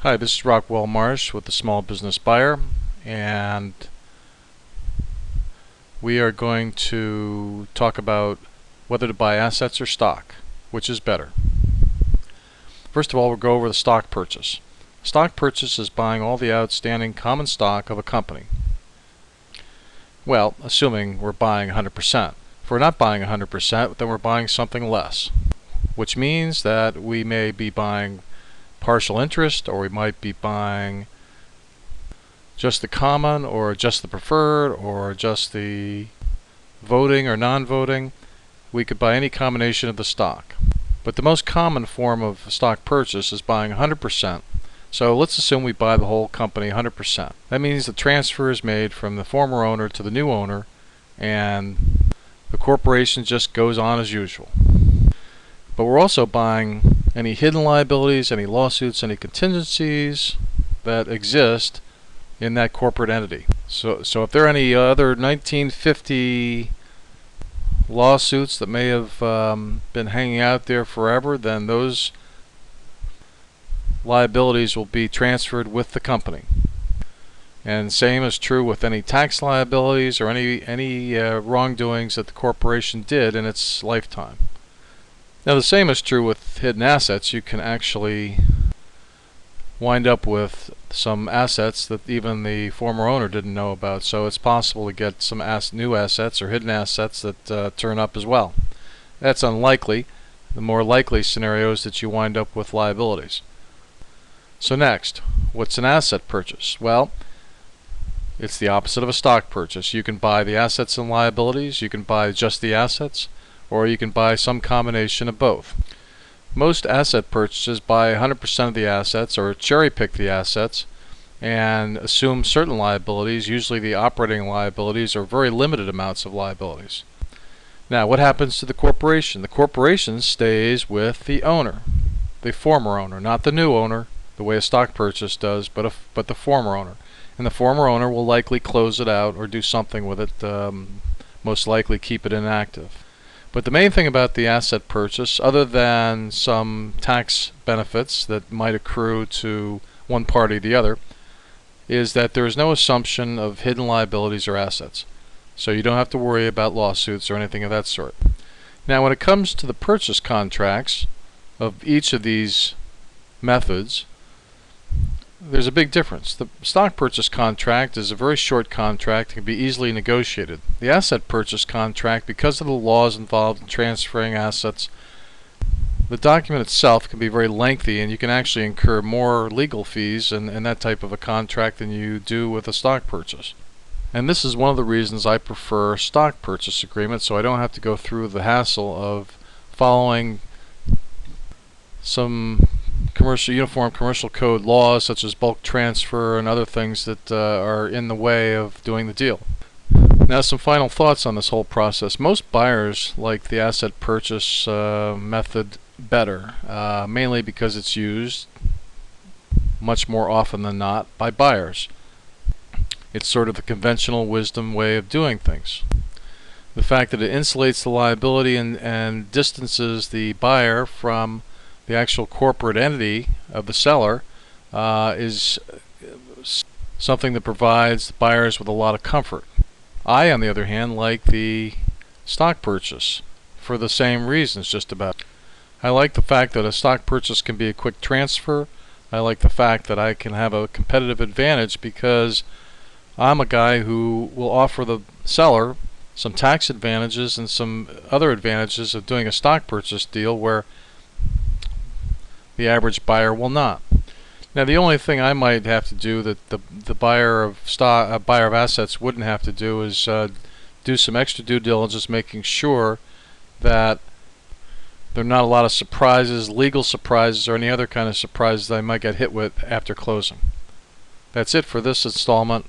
Hi, this is Rockwell Marsh with the Small Business Buyer, and we are going to talk about whether to buy assets or stock, which is better. First of all, we'll go over the stock purchase. Stock purchase is buying all the outstanding common stock of a company. Well, assuming we're buying 100%. If we're not buying 100%, then we're buying something less, which means that we may be buying partial interest, or we might be buying just the common, or just the preferred, or just the voting or non-voting. We could buy any combination of the stock. But the most common form of stock purchase is buying 100%. So let's assume we buy the whole company 100%. That means the transfer is made from the former owner to the new owner, and the corporation just goes on as usual. But we're also buying any hidden liabilities, any lawsuits, any contingencies that exist in that corporate entity. So if there are any other 1950 lawsuits that may have been hanging out there forever, then those liabilities will be transferred with the company. And same is true with any tax liabilities or any wrongdoings that the corporation did in its lifetime. Now the same is true with hidden assets. You can actually wind up with some assets that even the former owner didn't know about, so it's possible to get some new assets or hidden assets that turn up as well. That's unlikely. The more likely scenario is that you wind up with liabilities. So next, what's an asset purchase? Well, it's the opposite of a stock purchase. You can buy the assets and liabilities, you can buy just the assets, or you can buy some combination of both. Most asset purchases buy 100% of the assets, or cherry pick the assets and assume certain liabilities, usually the operating liabilities or very limited amounts of liabilities. Now what happens to the corporation? The corporation stays with the owner, the former owner, not the new owner the way a stock purchase does, but the former owner. And the former owner will likely close it out or do something with it, most likely keep it inactive. But the main thing about the asset purchase, other than some tax benefits that might accrue to one party or the other, is that there is no assumption of hidden liabilities or assets. So you don't have to worry about lawsuits or anything of that sort. Now when it comes to the purchase contracts of each of these methods, there's a big difference. The stock purchase contract is a very short contract and can be easily negotiated. The asset purchase contract, because of the laws involved in transferring assets, the document itself can be very lengthy, and you can actually incur more legal fees in that type of a contract than you do with a stock purchase. And this is one of the reasons I prefer stock purchase agreements, so I don't have to go through the hassle of following some uniform commercial code laws such as bulk transfer and other things that are in the way of doing the deal. Now some final thoughts on this whole process. Most buyers like the asset purchase method better, mainly because it's used much more often than not by buyers. It's sort of the conventional wisdom way of doing things. The fact that it insulates the liability and distances the buyer from the actual corporate entity of the seller is something that provides buyers with a lot of comfort. I, on the other hand, like the stock purchase for the same reasons just about. I like the fact that a stock purchase can be a quick transfer. I like the fact that I can have a competitive advantage because I'm a guy who will offer the seller some tax advantages and some other advantages of doing a stock purchase deal where the average buyer will not. Now the only thing I might have to do that the buyer of assets wouldn't have to do is do some extra due diligence, making sure that there are not a lot of surprises, legal surprises, or any other kind of surprises that I might get hit with after closing. That's it for this installment.